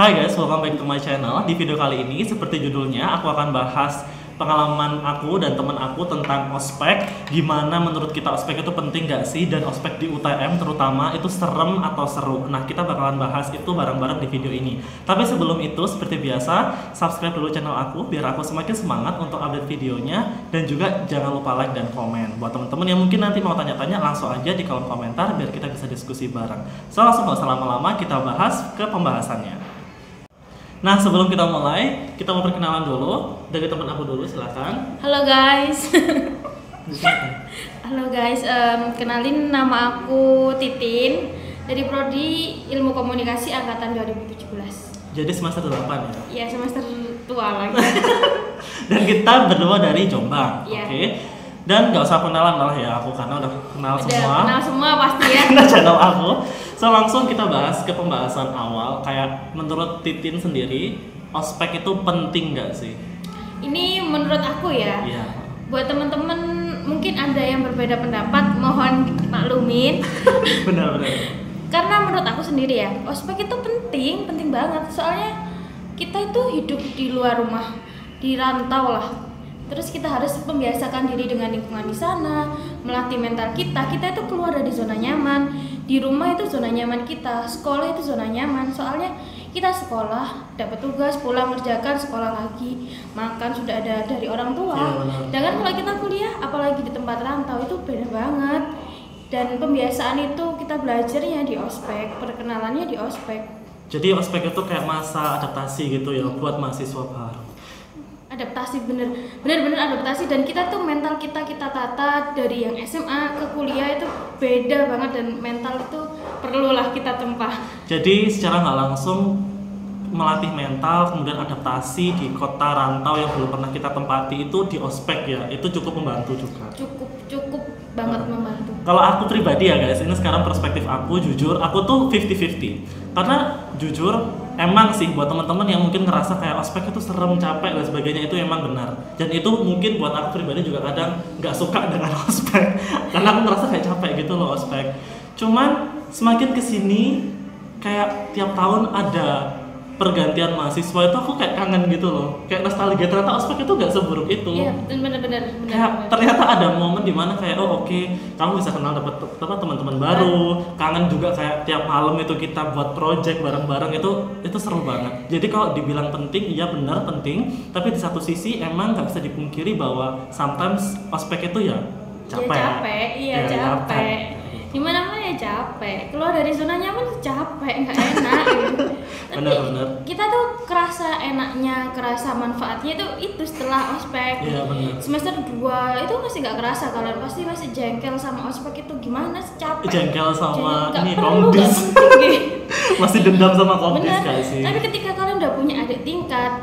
Hai guys, welcome back to my channel. Di video kali ini, seperti judulnya, aku akan bahas pengalaman aku dan teman aku tentang ospek. Gimana menurut kita ospek itu penting gak sih? Dan ospek di UTM terutama itu serem atau seru? Nah, kita bakalan bahas itu bareng-bareng di video ini. Tapi sebelum itu, seperti biasa, subscribe dulu channel aku biar aku semakin semangat untuk update videonya. Dan juga jangan lupa like dan komen. Buat teman-teman yang mungkin nanti mau tanya-tanya, langsung aja di kolom komentar biar kita bisa diskusi bareng. So, langsung gak usah lama-lama, kita bahas ke pembahasannya. Nah, sebelum kita mulai, kita mau perkenalan dulu dari teman aku dulu, silakan. Halo guys. Halo guys, kenalin nama aku Titin dari Prodi Ilmu Komunikasi angkatan 2017. Jadi semester 8 ya? Iya, semester tua lagi. Dan kita berdua dari Jombang, Iya. oke? Dan gak usah kenalan lah ya aku, karena udah kenal semua. Kenal semua pasti ya. Nah, channel aku. So, langsung kita bahas ke pembahasan awal. Kayak menurut Titin sendiri, ospek itu penting gak sih? Ini menurut aku ya. Iya. Buat teman-teman mungkin ada yang berbeda pendapat, mohon maklumin. Benar-benar. Karena menurut aku sendiri ya, ospek itu penting banget. Soalnya kita itu hidup di luar rumah, di rantau lah. Terus kita harus membiasakan diri dengan lingkungan di sana, melatih mental kita. Kita itu keluar dari zona nyaman. Di rumah itu zona nyaman kita, sekolah itu zona nyaman. Soalnya kita sekolah, dapat tugas, pulang ngerjakan, sekolah lagi, makan sudah ada dari orang tua. Iya, Jangan kalau kita kuliah, apalagi di tempat rantau itu beda banget. Dan pembiasaan itu kita belajarnya di ospek, perkenalannya di ospek. Jadi ospek itu kayak masa adaptasi gitu ya buat mahasiswa baru. Adaptasi bener-bener adaptasi, dan kita tuh mental kita tata dari yang SMA ke kuliah itu beda banget, dan mental itu perlulah kita tempah. Jadi secara nggak langsung melatih mental, kemudian adaptasi di kota rantau yang belum pernah kita tempati itu di ospek ya, itu cukup membantu juga. Cukup banget membantu. Kalau aku pribadi ya guys, ini sekarang perspektif aku, jujur aku tuh 50-50. Karena jujur emang sih buat teman-teman yang mungkin ngerasa kayak ospek itu serem, capek dan sebagainya, itu emang benar. Dan itu mungkin buat aku pribadi juga kadang nggak suka dengan ospek karena aku ngerasa kayak capek gitu loh ospek. Cuman semakin kesini kayak tiap tahun ada pergantian mahasiswa itu aku kayak kangen gitu loh, kayak nostalgia. Ternyata ospek itu nggak seburuk itu. Iya, benar-benar. Kayak ternyata ada momen dimana kayak oke, kamu bisa kenal dapat teman-teman baru, kangen juga kayak tiap malam itu kita buat project bareng-bareng, itu seru banget. Jadi kalau dibilang penting, iya benar penting, tapi di satu sisi emang nggak bisa dipungkiri bahwa sometimes ospek itu ya capek. Ya, capek. Gimana ya capek, keluar dari zona nyaman tuh capek, nggak enak gitu. Benar-benar. Kita tuh kerasa enaknya, kerasa manfaatnya itu setelah ospek. Iya benar. Semester 2 itu masih nggak kerasa, kalian pasti masih jengkel sama ospek itu, gimana sih, capek. Jengkel sama Nggak ini perlu, nggak komdis. penting gitu. Masih dendam sama komdis Bener. gak sih? Tapi ketika kalian udah punya adik tingkat,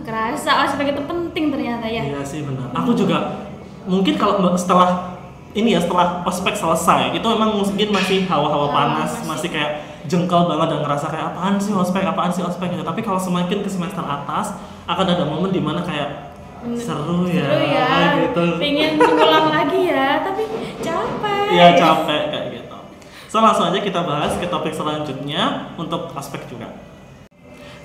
kerasa ospek itu penting ternyata ya. Iya sih benar. Aku juga mungkin kalau setelah ospek selesai itu emang mungkin masih hawa-hawa panas, masih kayak jengkel banget dan ngerasa kayak apaan sih ospek gitu. Tapi kalau semakin ke semester atas akan ada momen dimana kayak seru ya gitu. Pengen pulang lagi ya, tapi capek. Iya capek kayak gitu. So langsung aja kita bahas ke topik selanjutnya untuk ospek juga.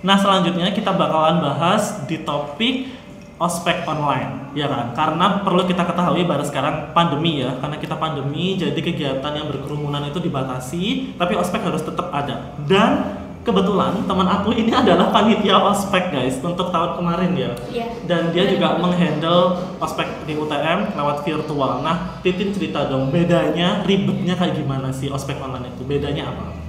Nah, selanjutnya kita bakalan bahas di topik ospek online, ya kan? Karena perlu kita ketahui bahwa sekarang pandemi ya, karena kita pandemi, jadi kegiatan yang berkerumunan itu dibatasi, tapi ospek harus tetap ada. Dan kebetulan teman aku ini adalah panitia ospek guys, untuk tahun kemarin ya. Iya. Dan dia juga menghandle ospek di UTM lewat virtual. Nah, Titin cerita dong, bedanya, ribetnya kayak gimana sih ospek online itu? Bedanya apa?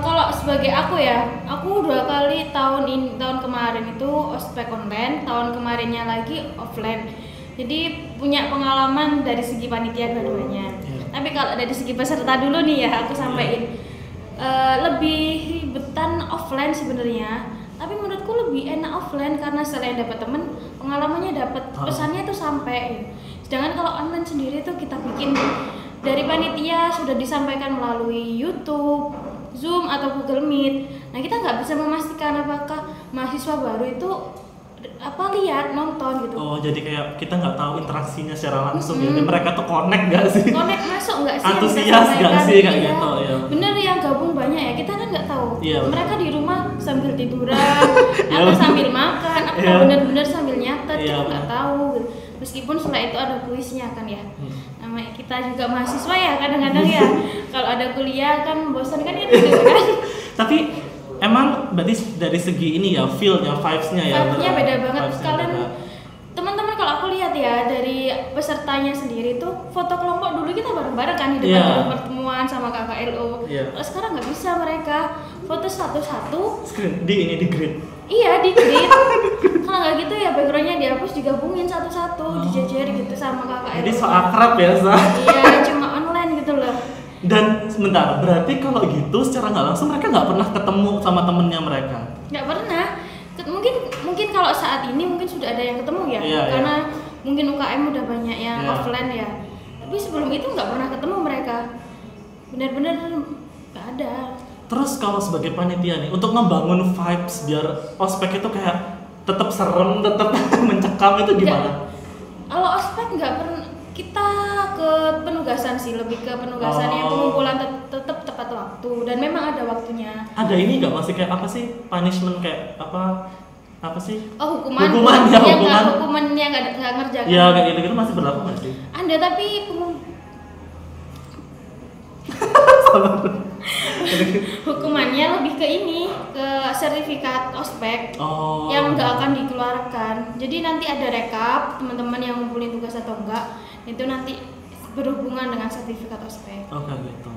Kalau sebagai aku ya, aku 2 kali tahun kemarin itu ospek online, tahun kemarinnya lagi offline. Jadi punya pengalaman dari segi panitia dua-duanya. Yeah. Tapi kalau dari segi peserta dulu nih ya, aku sampaikan lebih ribetan offline sebenarnya. Tapi menurutku lebih enak offline karena selain dapat temen, pengalamannya dapat, pesannya tuh sampai. Sedangkan kalau online sendiri tuh kita bikin dari panitia sudah disampaikan melalui YouTube, Zoom atau Google Meet. Nah, kita nggak bisa memastikan apakah mahasiswa baru itu lihat, nonton gitu. Oh, jadi kayak kita nggak tahu interaksinya secara langsung ya. Dan mereka tuh connect nggak sih? Connect masuk nggak sih? Antusias nggak sih kayak gitu ya? Bener, yang gabung banyak ya. Kita kan nggak tahu. Iya, mereka di rumah sambil tiduran, atau sambil makan, atau benar-benar sambil nyatet, kita nggak tahu. Meskipun setelah itu ada kuisnya kan ya. Namanya kita juga mahasiswa ya kadang-kadang ya. Kalau ada kuliah kan bosan kan ya gitu kan. Tapi emang berarti dari segi ini ya, feel-nya, vibes-nya ya. Vibes-nya beda banget. Vibes-nya Kalian beda. teman-teman kalau aku lihat ya dari pesertanya sendiri tuh foto kelompok dulu kita bareng-bareng kan di depan gedung pertemuan sama KKLO. Terus sekarang nggak bisa mereka foto satu-satu. Di grid. Iya di grid. Kalau nggak gitu ya backgroundnya dihapus digabungin satu-satu dijejer gitu sama KKLO. Jadi so akrab ya Sa? Iya cuma online gitu loh. Dan sebentar, berarti kalau gitu secara nggak langsung mereka nggak pernah ketemu sama temennya mereka? Nggak pernah. Mungkin kalau saat ini mungkin sudah ada yang ketemu ya, karena mungkin UKM udah banyak yang offline ya. Tapi sebelum itu nggak pernah ketemu mereka, benar-benar nggak ada. Terus kalau sebagai panitia nih, untuk ngebangun vibes biar ospek itu kayak tetap serem, tetap mencekam itu gimana? Kalau ospek nggak pernah, kita ke penugasan sih, lebih ke penugasan yang pengumpulan tetap tepat waktu dan memang ada waktunya. Ada ini nggak masih kayak apa sih punishment kayak apa sih? Oh hukuman yang nggak ngerjakan. Ya kayak gitu masih berlaku nggak sih? Ada tapi hukumannya lebih ke ini, ke sertifikat ospek yang nggak akan dikeluarkan. Jadi nanti ada rekap teman-teman yang ngumpulin tugas atau enggak, itu nanti berhubungan dengan sertifikat ospek. Oke gitu.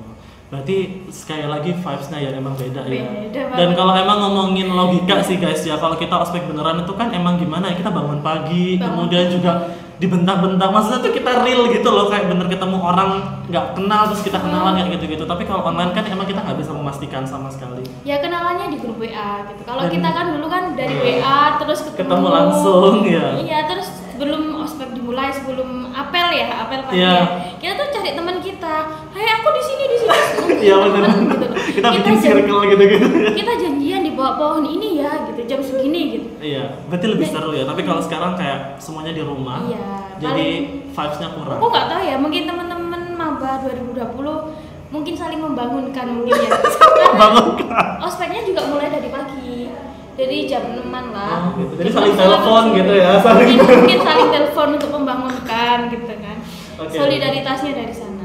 Berarti sekali lagi vibes-nya ya emang beda ya. Banget. Dan kalau emang ngomongin logika sih guys ya, kalau kita ospek beneran itu kan emang gimana ya, kita bangun pagi, kemudian juga dibentak-bentak, maksudnya tuh kita real gitu loh, kayak bener ketemu orang nggak kenal terus kita kenalan kayak gitu-gitu. Tapi kalau online kan emang kita nggak bisa memastikan sama sekali. Ya kenalannya di grup WA gitu. Kalau kita kan dulu kan dari WA terus ketemu langsung ya. Iya, terus sebelum ospek dimulai, sebelum apel pagi kita tuh cari teman kita. Hai aku di sini. Iya benar. Gitu. Kita bikin circle gitu-gitu. Kita janjian di bawah pohon ini ya gitu, jam segini gitu. Iya, berarti lebih seru ya. Tapi kalau sekarang kayak semuanya di rumah. Iya. Jadi vibes-nya kurang. Aku nggak tahu ya, mungkin teman-teman maba 2020 mungkin saling membangunkan mungkin ya. Membangunkan. Ospeknya juga mulai dari pagi. Dari jam 6-an lah. Gitu. Jadi saling telepon gitu ya. Mungkin saling telepon untuk membangunkan gitu kan. Solidaritasnya dari sana.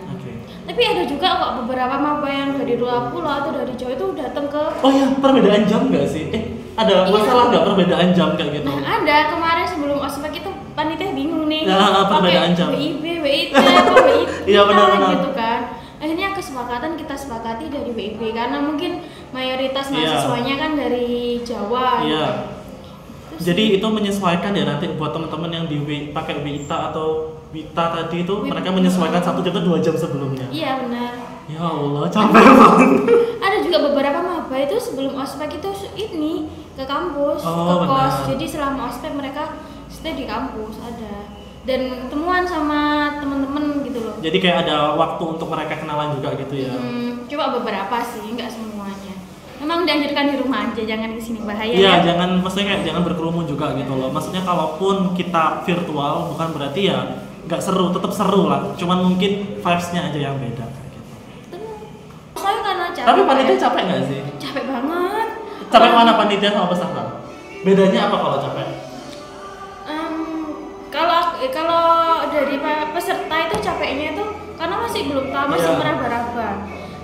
Tapi ada juga kok beberapa maba yang dari luar pulau atau dari Jawa itu datang ke. Oh ya, perbedaan jam nggak sih? Ada masalah nggak perbedaan jam kayak gitu? Nah ada, kemarin sebelum ospek itu panitia bingung nih. Nah, perbedaan jam. WIB, WIT, apa WIT Iya benar-benar. gitu kan. Akhirnya kesepakatan kita sepakati dari WIB karena mungkin mayoritas mahasiswanya kan dari Jawa. Iya. Jadi itu menyesuaikan ya nanti buat teman-teman yang pakai WITA atau WITA tadi itu mereka menyesuaikan 1 jam atau 2 jam sebelumnya. Iya benar. Ya Allah capek banget. Ada juga beberapa maba itu sebelum ospek itu ini ke kampus, ke kos. Benar. Jadi selama ospek mereka stay di kampus ada dan ketemuan sama teman-teman gitu loh. Jadi kayak ada waktu untuk mereka kenalan juga gitu ya. Coba beberapa sih, nggak semuanya. Memang dianjurkan di rumah aja, jangan kesini bahaya. Iya, jangan maksudnya kayak jangan berkerumun juga gitu loh. Maksudnya kalaupun kita virtual bukan berarti ya nggak seru, tetap seru lah. Cuman mungkin vibes-nya aja yang beda gitu. Saya karena capek. Tapi panitia capek nggak sih? Capek banget. Capek mana panitia sama peserta? Bedanya apa kalau capek? Kalau dari peserta itu capeknya itu karena masih belum tahu, masih meraba-raba.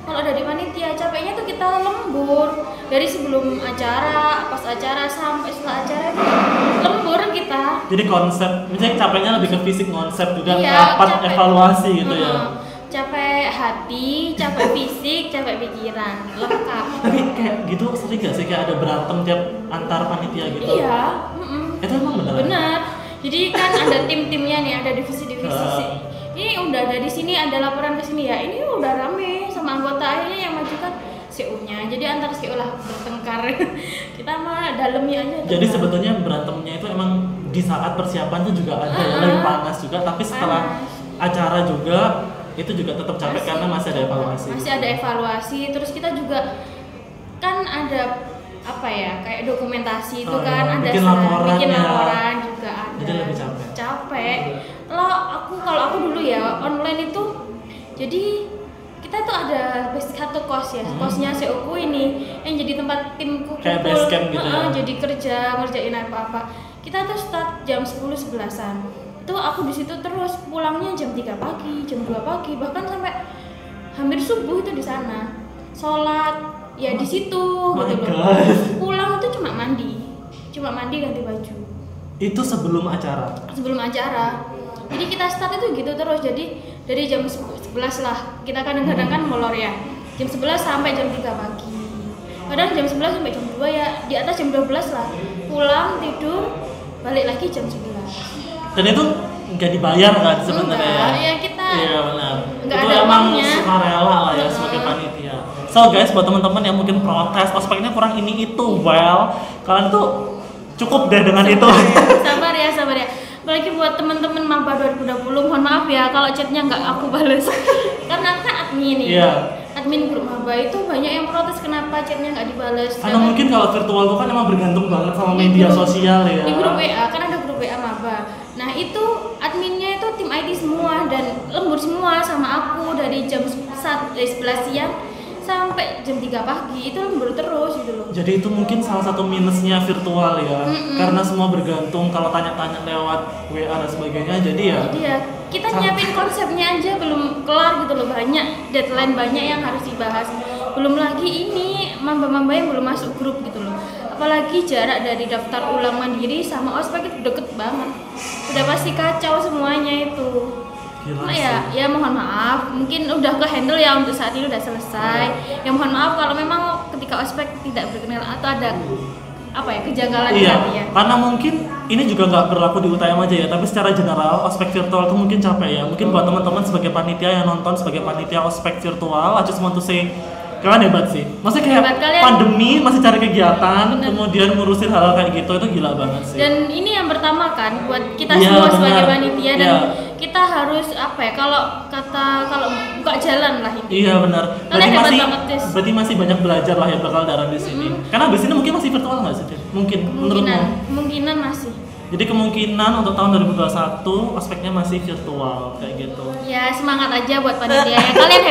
Kalau dari panitia capeknya tuh kita lembur dari sebelum acara, pas acara sampai setelah acara itu lembur kita. Jadi konsep, misalnya capeknya lebih ke fisik, konsep juga rapat evaluasi gitu ya. Capek hati, capek fisik, capek pikiran, lengkap. Tapi kayak gitu sering gak sih kayak ada berantem tiap antar panitia gitu? Iya. Itu emang bener? Bener. Jadi kan ada tim-timnya nih, ada divisi-divisi. Ini udah ada di sini, ada laporan ke sini ya. Ini udah rame sama anggota, akhirnya yang maju kan CO-nya. Jadi antar CO lah bertengkar. Kita mah dalamnya aja. Jadi sebetulnya berantemnya itu emang di saat persiapan tuh juga ada ya, lagi panas juga. Tapi setelah acara juga itu juga tetap capek karena masih ada evaluasi. Masih ada evaluasi. Terus kita juga kan ada apa ya, kayak dokumentasi itu kan ada bikin laporan juga ada. Jadi lebih capek. Kalau aku dulu ya online itu jadi kita tuh ada satu kos ya, kosnya Seoku ini yang jadi tempat timku Kayak base camp gitu ya? Jadi kerja, ngerjain apa-apa. Kita tuh start jam 10-11an. Itu aku di situ terus, pulangnya jam 3 pagi, jam 2 pagi, bahkan sampai hampir subuh itu di sana. Sholat ya di situ gitu loh. Pulang itu cuma mandi ganti baju. Itu sebelum acara. Jadi kita start itu gitu terus. Jadi dari jam 11 lah. Kita kadang-kadang kan molor ya. Jam 11 sampai jam 3 pagi. Kadang jam 11 sampai jam 2 ya, di atas jam 12 lah. Pulang, tidur, balik lagi jam 11. Dan itu nggak dibayar kan sebenarnya? Enggak, ya kita. Iya benar. Nggak Itu ada emang uangnya. sukarela lah ya sebagai panitia. So guys, buat teman-teman yang mungkin protes ospeknya kurang ini itu, well, kalian tuh cukup deh dengan itu. Sabar ya. Apalagi buat teman-teman maba 2020, mohon maaf ya kalau chatnya nggak aku bales. Karena kan admin nih. Iya. Admin grup maba itu banyak yang protes kenapa chatnya nggak dibales. Karena mungkin kalau virtual tuh kan emang bergantung banget sama media sosial ya. Di grup WA kan ada grup WA maba. Nah itu adminnya itu tim IT semua dan lembur semua sama aku dari jam 11 siang sampai jam 3 pagi itu lembur terus gitu loh. Jadi itu mungkin salah satu minusnya virtual ya, karena semua bergantung kalau tanya-tanya lewat WA dan sebagainya. Jadi ya kita nyiapin konsepnya aja belum kelar gitu loh, banyak deadline banyak yang harus dibahas. Belum lagi ini mamba-mamba yang belum masuk grup gitu loh. Apalagi jarak dari daftar ulang mandiri sama ospek itu deket banget. Udah pasti kacau semuanya itu. Cuma ya mohon maaf, mungkin udah ke-handle ya untuk saat ini udah selesai. Ya mohon maaf kalau memang ketika ospek tidak berkenal atau ada kejanggalan ya. Karena mungkin ini juga nggak berlaku di UTM aja ya, tapi secara general ospek virtual itu mungkin capek ya. Mungkin buat teman-teman sebagai panitia yang nonton sebagai panitia ospek virtual, I just want to say kalian hebat sih. Maksudnya kayak pandemi masih cari kegiatan, kemudian ngurusin hal-hal kayak gitu, itu gila banget sih. Dan ini yang pertama kan buat kita semua sebagai panitia dan kita harus kalau buka jalan lah ini. Iya benar. Berarti masih banyak belajar lah ya bakal darah di sini. Karena abis ini mungkin masih virtual nggak sih? Mungkin menurutmu? Kemungkinan masih. Jadi kemungkinan untuk tahun 2021 ospeknya masih virtual kayak gitu. Ya semangat aja buat panitia ya. Kalian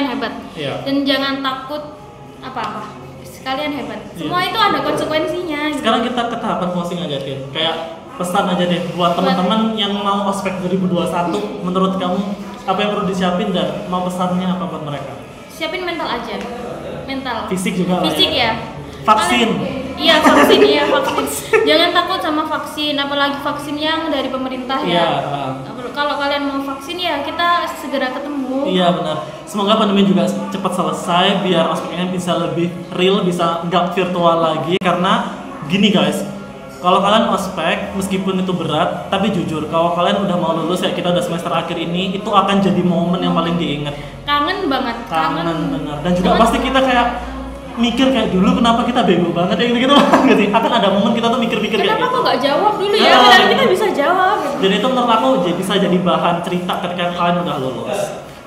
hebat. Iya. Dan jangan takut apa-apa. Kalian hebat. Semua itu ada konsekuensinya. Sekarang kita ke tahapan closing aja Tin. Kayak pesan aja deh buat teman-teman yang mau ospek 2021. Menurut kamu apa yang perlu disiapin dan mau pesannya apa buat mereka? Siapin mental aja. Mental. Fisik juga lah. Fisik ya. Vaksin. Vaksin. Jangan takut sama vaksin, apalagi vaksin yang dari pemerintah ya. Kalau kalian mau vaksin ya kita segera ketemu. Iya benar. Semoga pandemi juga cepat selesai biar ospeknya bisa lebih real, bisa nggak virtual lagi. Karena gini guys, kalau kalian ospek meskipun itu berat, tapi jujur kalau kalian udah mau lulus ya, kita udah semester akhir ini, itu akan jadi momen yang paling diingat. Kangen banget. Kangen benar. Dan juga pasti kita kayak mikir kayak dulu kenapa kita bego banget ya gitu nggak sih? Akan ada momen kita tuh mikir-mikir kayak kenapa kok nggak jawab dulu ya? Padahal kita bisa jawab. Jadi itu menurut aku bisa jadi bahan cerita ketika kalian udah lulus.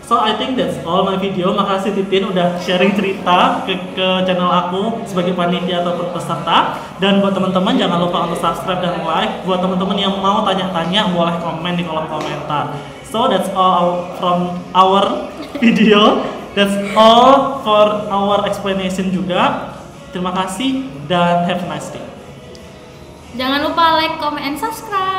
So I think that's all my video. Makasih Titin udah sharing cerita ke channel aku sebagai panitia ataupun peserta. Dan buat teman-teman jangan lupa untuk subscribe dan like. Buat teman-teman yang mau tanya-tanya boleh komen di kolom komentar. So that's all from our video. That's all for our explanation juga. Terima kasih dan have a nice day. Jangan lupa like, comment, and subscribe.